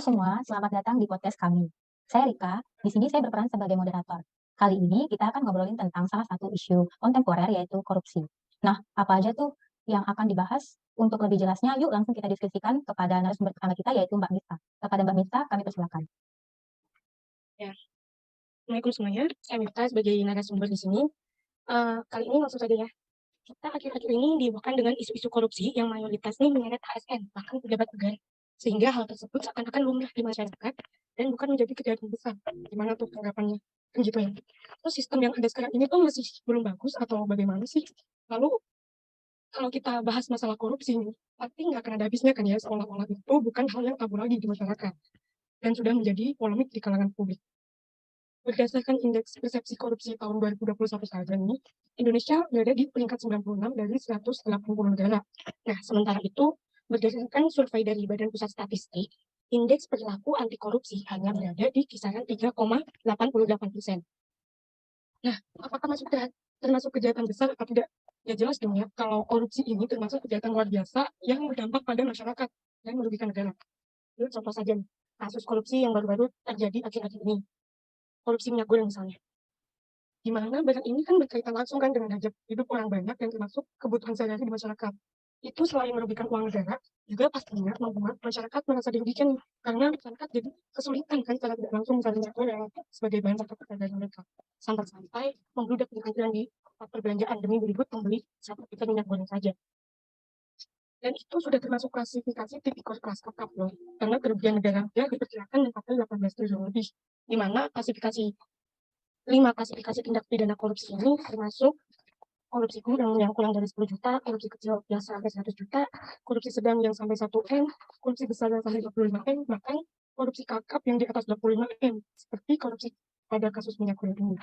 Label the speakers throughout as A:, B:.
A: semua, selamat datang di podcast kami. Saya Rika, di sini saya berperan sebagai moderator. Kali ini kita akan ngobrolin tentang salah satu isu kontemporer yaitu korupsi. Nah, apa aja tuh yang akan dibahas? Untuk lebih jelasnya, yuk langsung kita diskusikan kepada narasumber pertama kita yaitu Mbak Mifta. Kepada Mbak Mifta, kami persilakan.
B: Ya, Assalamualaikum semuanya. Saya Mifta sebagai narasumber di sini. Kali ini langsung saja ya. Kita akhir-akhir ini dihebohkan dengan isu-isu korupsi yang mayoritas nih menyeret ASN, bahkan pejabat negara. Sehingga hal tersebut seakan-akan lumrah di masyarakat dan bukan menjadi kejahatan besar. Gimana tuh tanggapannya? Kan gitu ya. Terus sistem yang ada sekarang ini tuh masih belum bagus atau bagaimana sih? Lalu kalau kita bahas masalah korupsi ini, pasti nggak akan ada habisnya kan ya, seolah-olah itu bukan hal yang tabu lagi di masyarakat dan sudah menjadi polemik di kalangan publik. Berdasarkan indeks persepsi korupsi tahun 2021 saja nih, Indonesia berada di peringkat 96 dari 180 negara. Nah, sementara itu, berdasarkan survei dari Badan Pusat Statistik, indeks perilaku anti korupsi hanya berada di kisaran 3,88%. Nah, apakah termasuk kejahatan besar atau tidak? Ya jelas dong ya, kalau korupsi ini termasuk kejahatan luar biasa yang berdampak pada masyarakat dan merugikan negara. Ini contoh saja nih, kasus korupsi yang baru-baru terjadi akhir-akhir ini. Korupsi minyak goreng misalnya. Di mana barang ini kan berkaitan langsung kan dengan hajat hidup orang banyak yang termasuk kebutuhan sehari-hari di masyarakat. Itu selain merugikan uang negara, juga pastinya membuat masyarakat merasa dirugikan karena masyarakat jadi kesulitan kan secara tidak langsung mencari minyak goreng sebagai bahan pokok pekerjaan mereka. Sampai-sampai membludak penghasilan di tempat perbelanjaan demi beribut membeli satu liter minyak goreng saja. Dan itu sudah termasuk klasifikasi tipikor kelas kakap loh, karena kerugian negara ya diperkirakan mencapai 18 triliun lebih, di mana klasifikasi 5 klasifikasi tindak pidana korupsi ini termasuk korupsi gurang yang kurang dari 10 juta, korupsi kecil yang sampai 100 juta, korupsi sedang yang sampai 1 M, korupsi besar yang sampai 25 M, bahkan korupsi kakap yang di atas 25 M, seperti korupsi pada kasus minyak goreng ini.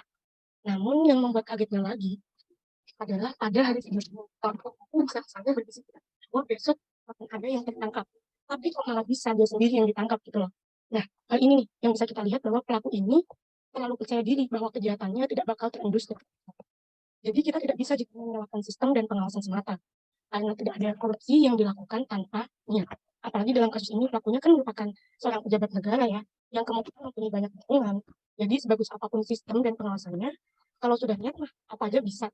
B: Namun yang membuat kagetnya lagi adalah pada hari ini, pelaku bisa saja berbicara bahwa besok akan ada yang tertangkap. Tapi kok malah bisa dia sendiri yang ditangkap gitu loh. Nah, hal ini nih yang bisa kita lihat bahwa pelaku ini terlalu percaya diri bahwa kejahatannya tidak bakal terendus. Jadi kita tidak bisa jika menyalahkan sistem dan pengawasan semata, karena tidak ada korupsi yang dilakukan tanpa niat. Apalagi dalam kasus ini pelakunya kan merupakan seorang pejabat negara ya, yang kemungkinan mempunyai banyak dukungan. Jadi sebagus apapun sistem dan pengawasannya, kalau sudah niat mah apa aja bisa.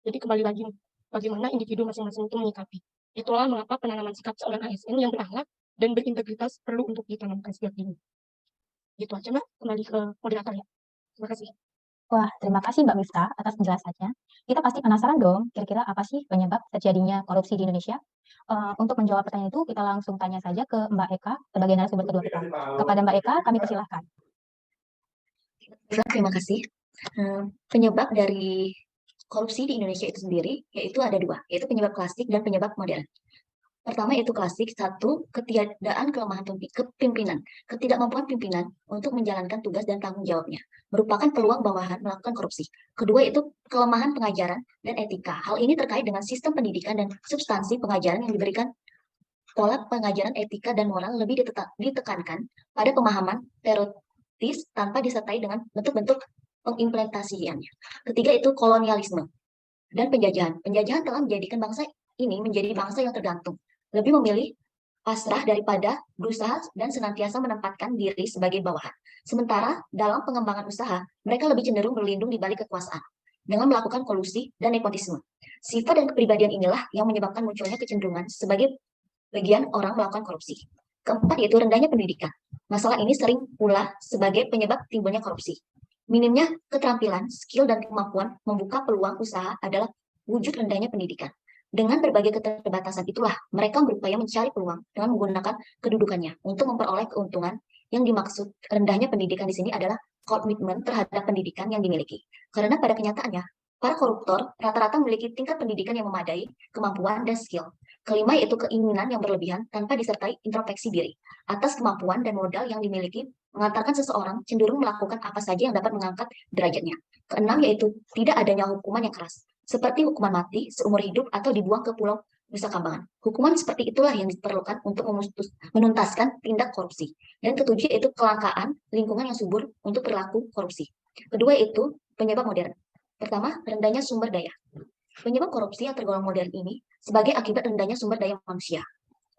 B: Jadi kembali lagi bagaimana individu masing-masing itu menyikapi. Itulah mengapa penanaman sikap seorang ASN yang berakhlak dan berintegritas perlu untuk ditanamkan sejak dini. Gitu aja Mbak, kembali ke moderator ya. Terima kasih.
A: Wah, terima kasih Mbak Mifta atas penjelasannya. Kita pasti penasaran dong, kira-kira apa sih penyebab terjadinya korupsi di Indonesia? Untuk menjawab pertanyaan itu, kita langsung tanya saja ke Mbak Eka sebagai narasumber kedua kita. Kepada Mbak Eka, kami persilahkan.
C: Terima kasih. Penyebab dari korupsi di Indonesia itu sendiri, yaitu ada dua, yaitu penyebab klasik dan penyebab modern. Pertama yaitu klasik, satu, ketiadaan kelemahan kepimpinan, ketidakmampuan pimpinan untuk menjalankan tugas dan tanggung jawabnya, merupakan peluang bawahan melakukan korupsi. Kedua itu kelemahan pengajaran dan etika. Hal ini terkait dengan sistem pendidikan dan substansi pengajaran yang diberikan. Pola pengajaran etika dan moral lebih ditekankan pada pemahaman teoritis tanpa disertai dengan bentuk-bentuk pengimplementasiannya. Ketiga itu kolonialisme dan penjajahan. Penjajahan telah menjadikan bangsa ini menjadi bangsa yang tergantung, lebih memilih pasrah daripada berusaha dan senantiasa menempatkan diri sebagai bawahan. Sementara dalam pengembangan usaha, mereka lebih cenderung berlindung di balik kekuasaan dengan melakukan kolusi dan nepotisme. Sifat dan kepribadian inilah yang menyebabkan munculnya kecenderungan sebagai bagian orang melakukan korupsi. Keempat yaitu rendahnya pendidikan. Masalah ini sering pula sebagai penyebab timbulnya korupsi. Minimnya keterampilan, skill, dan kemampuan membuka peluang usaha adalah wujud rendahnya pendidikan. Dengan berbagai keterbatasan itulah, mereka berupaya mencari peluang dengan menggunakan kedudukannya untuk memperoleh keuntungan. Yang dimaksud rendahnya pendidikan di sini adalah komitmen terhadap pendidikan yang dimiliki. Karena pada kenyataannya, para koruptor rata-rata memiliki tingkat pendidikan yang memadai, kemampuan, dan skill. Kelima yaitu keinginan yang berlebihan tanpa disertai introspeksi diri. Atas kemampuan dan modal yang dimiliki, mengantarkan seseorang cenderung melakukan apa saja yang dapat mengangkat derajatnya. Keenam yaitu tidak adanya hukuman yang keras, seperti hukuman mati, seumur hidup, atau dibuang ke pulau Nusa Kambangan. Hukuman seperti itulah yang diperlukan untuk menuntaskan tindak korupsi. Dan ketujuh yaitu kelangkaan lingkungan yang subur untuk perilaku korupsi. Kedua itu penyebab modern. Pertama, rendahnya sumber daya. Penyebab korupsi yang tergolong modern ini sebagai akibat rendahnya sumber daya manusia.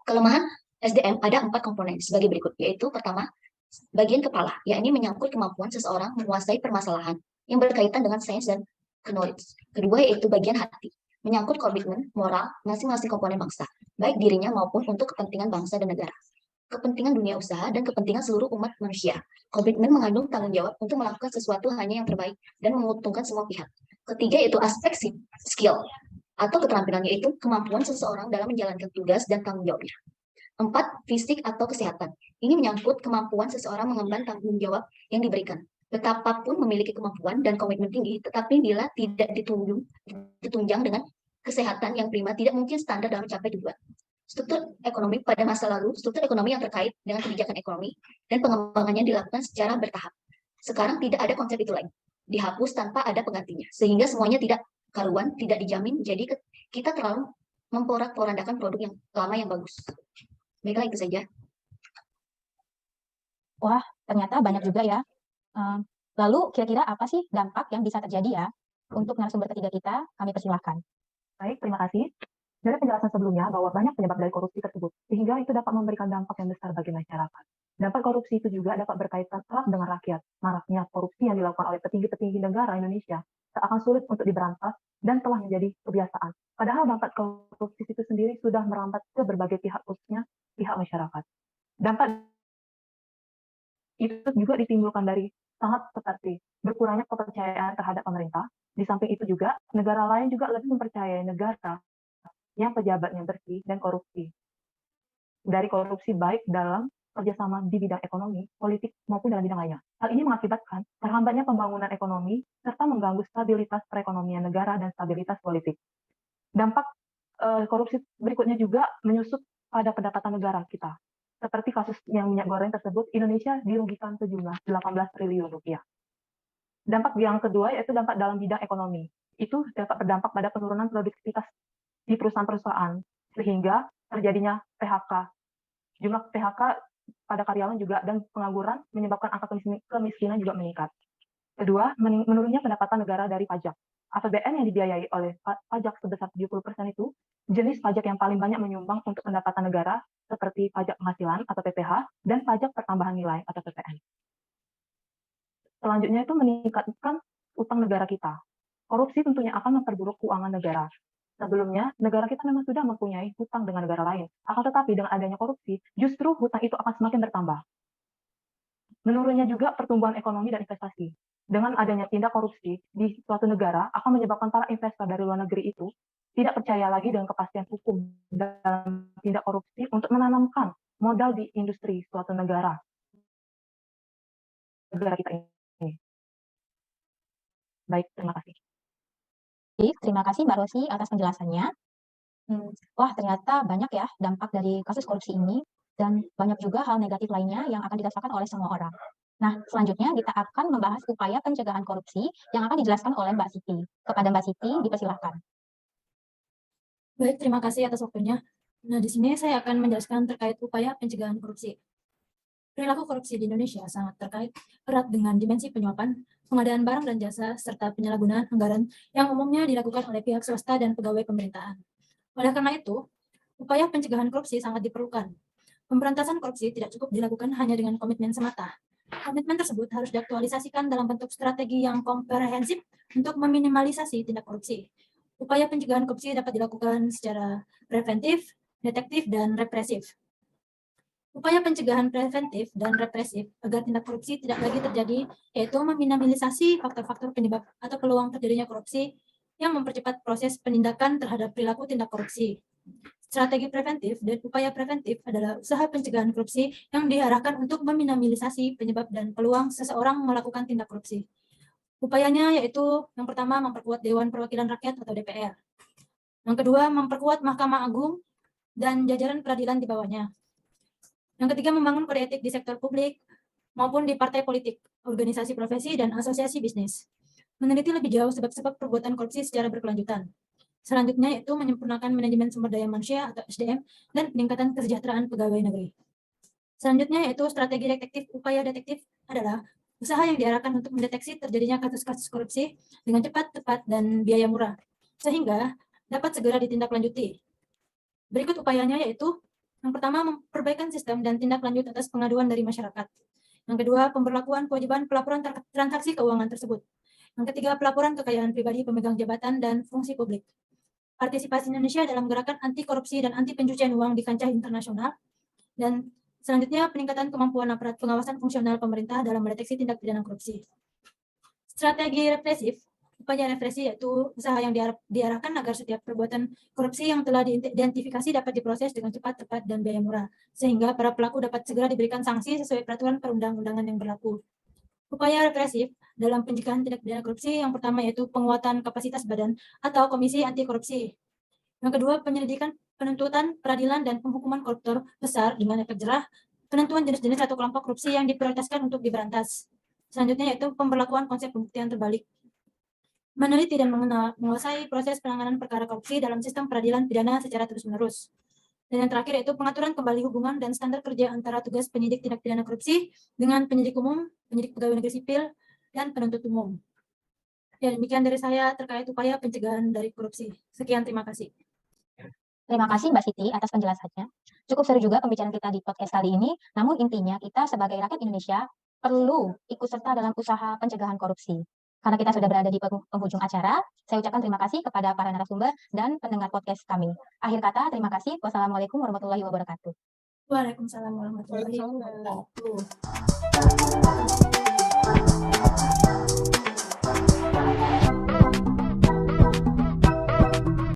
C: Kelemahan SDM ada 4 komponen sebagai berikut, yaitu pertama, bagian kepala, yakni menyangkut kemampuan seseorang menguasai permasalahan yang berkaitan dengan sains dan knowledge. Kedua, yaitu bagian hati, menyangkut komitmen moral masing-masing komponen bangsa, baik dirinya maupun untuk kepentingan bangsa dan negara. Kepentingan dunia usaha dan kepentingan seluruh umat manusia. Komitmen mengandung tanggung jawab untuk melakukan sesuatu hanya yang terbaik dan menguntungkan semua pihak. Ketiga, yaitu aspek skill atau keterampilan, yaitu kemampuan seseorang dalam menjalankan tugas dan tanggung jawabnya. 4, fisik atau kesehatan. Ini menyangkut kemampuan seseorang mengemban tanggung jawab yang diberikan. Betapapun memiliki kemampuan dan komitmen tinggi, tetapi bila tidak ditunjang dengan kesehatan yang prima, tidak mungkin standar dalam mencapai tujuan. Struktur ekonomi pada masa lalu, struktur ekonomi yang terkait dengan kebijakan ekonomi dan pengembangannya dilakukan secara bertahap. Sekarang tidak ada konsep itu lagi. Dihapus tanpa ada penggantinya. Sehingga semuanya tidak karuan, tidak dijamin. Jadi kita terlalu memporak-porandakan produk yang lama yang bagus. Baiklah, itu saja.
A: Wah, ternyata banyak juga ya. Lalu kira-kira apa sih dampak yang bisa terjadi ya? Untuk narasumber ketiga kita, kami persilahkan.
D: Baik, terima kasih. Dari penjelasan sebelumnya bahwa banyak penyebab dari korupsi tersebut, sehingga itu dapat memberikan dampak yang besar bagi masyarakat. Dampak korupsi itu juga dapat berkaitan erat dengan rakyat. Maraknya korupsi yang dilakukan oleh petinggi-petinggi negara Indonesia seakan sulit untuk diberantas dan telah menjadi kebiasaan. Padahal dampak korupsi itu sendiri sudah merambat ke berbagai pihak, khususnya pihak masyarakat. Dampak itu juga ditimbulkan dari sangat seperti berkurangnya kepercayaan terhadap pemerintah. Di samping itu juga, negara lain juga lebih mempercayai negara yang pejabatnya bersih dan korupsi. Dari korupsi baik dalam kerjasama di bidang ekonomi, politik, maupun dalam bidang lainnya. Hal ini mengakibatkan terhambatnya pembangunan ekonomi serta mengganggu stabilitas perekonomian negara dan stabilitas politik. Dampak korupsi berikutnya juga menyusup pada pendapatan negara kita. Seperti kasus yang minyak goreng tersebut, Indonesia dirugikan sejumlah 18 triliun rupiah. Dampak yang kedua yaitu dampak dalam bidang ekonomi. Itu dapat berdampak pada penurunan produktivitas di perusahaan-perusahaan, sehingga terjadinya PHK. Jumlah PHK pada karyawan juga dan pengangguran menyebabkan angka kemiskinan juga meningkat. Kedua, menurunnya pendapatan negara dari pajak. APBN yang dibiayai oleh pajak sebesar 70% itu jenis pajak yang paling banyak menyumbang untuk pendapatan negara seperti pajak penghasilan atau PPh dan pajak pertambahan nilai atau PPN. Selanjutnya itu meningkatkan utang negara kita. Korupsi tentunya akan memperburuk keuangan negara. Sebelumnya, negara kita memang sudah mempunyai hutang dengan negara lain. Akan tetapi dengan adanya korupsi, justru hutang itu akan semakin bertambah. Menurunnya juga pertumbuhan ekonomi dan investasi. Dengan adanya tindak korupsi di suatu negara akan menyebabkan para investor dari luar negeri itu tidak percaya lagi dengan kepastian hukum dalam tindak korupsi untuk menanamkan modal di industri suatu negara kita ini. Baik, terima kasih.
A: Terima kasih Mbak Rosi atas penjelasannya. Wah, ternyata banyak ya dampak dari kasus korupsi ini, dan banyak juga hal negatif lainnya yang akan dirasakan oleh semua orang. Nah, selanjutnya kita akan membahas upaya pencegahan korupsi yang akan dijelaskan oleh Mbak Siti. Kepada Mbak Siti, dipersilahkan.
E: Baik, terima kasih atas waktunya. Nah, di sini saya akan menjelaskan terkait upaya pencegahan korupsi. Perilaku korupsi di Indonesia sangat terkait erat dengan dimensi penyuapan, pengadaan barang dan jasa, serta penyalahgunaan anggaran yang umumnya dilakukan oleh pihak swasta dan pegawai pemerintahan. Oleh karena itu, upaya pencegahan korupsi sangat diperlukan. Pemberantasan korupsi tidak cukup dilakukan hanya dengan komitmen semata. Komitmen tersebut harus diaktualisasikan dalam bentuk strategi yang komprehensif untuk meminimalisasi tindak korupsi. Upaya pencegahan korupsi dapat dilakukan secara preventif, detektif, dan represif. Upaya pencegahan preventif dan represif agar tindak korupsi tidak lagi terjadi, yaitu meminimalisasi faktor-faktor penyebab atau peluang terjadinya korupsi yang mempercepat proses penindakan terhadap perilaku tindak korupsi. Strategi preventif dan upaya preventif adalah usaha pencegahan korupsi yang diarahkan untuk meminimalisasi penyebab dan peluang seseorang melakukan tindak korupsi. Upayanya yaitu yang pertama memperkuat Dewan Perwakilan Rakyat atau DPR. Yang kedua memperkuat Mahkamah Agung dan jajaran peradilan di bawahnya. Yang ketiga membangun kode etik di sektor publik maupun di partai politik, organisasi profesi, dan asosiasi bisnis. Meneliti lebih jauh sebab-sebab perbuatan korupsi secara berkelanjutan. Selanjutnya yaitu menyempurnakan manajemen sumber daya manusia atau SDM dan peningkatan kesejahteraan pegawai negeri. Selanjutnya yaitu strategi detektif. Upaya detektif adalah usaha yang diarahkan untuk mendeteksi terjadinya kasus-kasus korupsi dengan cepat, tepat, dan biaya murah, sehingga dapat segera ditindaklanjuti. Berikut upayanya yaitu Yang pertama, perbaikan sistem dan tindak lanjut atas pengaduan dari masyarakat. Yang kedua, pemberlakuan kewajiban pelaporan transaksi keuangan tersebut. Yang ketiga, pelaporan kekayaan pribadi pemegang jabatan dan fungsi publik. Partisipasi Indonesia dalam gerakan anti korupsi dan anti pencucian uang di kancah internasional. Dan selanjutnya, peningkatan kemampuan aparat pengawasan fungsional pemerintah dalam mendeteksi tindak pidana korupsi. Strategi represif, upaya represi yaitu usaha yang diarahkan agar setiap perbuatan korupsi yang telah diidentifikasi dapat diproses dengan cepat, tepat, dan biaya murah, sehingga para pelaku dapat segera diberikan sanksi sesuai peraturan perundang-undangan yang berlaku. Upaya represif dalam pencegahan tindak pidana korupsi yang pertama yaitu penguatan kapasitas badan atau komisi anti korupsi. Yang kedua, penyelidikan, penuntutan, peradilan, dan penghukuman koruptor besar dengan efek jerah, penentuan jenis-jenis atau kelompok korupsi yang diprioritaskan untuk diberantas. Selanjutnya yaitu pemberlakuan konsep pembuktian terbalik. Meneliti dan menguasai proses penanganan perkara korupsi dalam sistem peradilan pidana secara terus-menerus. Dan yang terakhir yaitu pengaturan kembali hubungan dan standar kerja antara tugas penyidik tindak pidana korupsi dengan penyidik umum, penyidik pegawai negeri sipil, dan penuntut umum. Ya, demikian dari saya terkait upaya pencegahan dari korupsi. Sekian, terima kasih.
A: Terima kasih Mbak Siti atas penjelasannya. Cukup seru juga pembicaraan kita di podcast kali ini, namun intinya kita sebagai rakyat Indonesia perlu ikut serta dalam usaha pencegahan korupsi. Karena kita sudah berada di penghujung acara, saya ucapkan terima kasih kepada para narasumber dan pendengar podcast kami. Akhir kata, terima kasih. Wassalamualaikum warahmatullahi wabarakatuh.
E: Waalaikumsalam warahmatullahi wabarakatuh.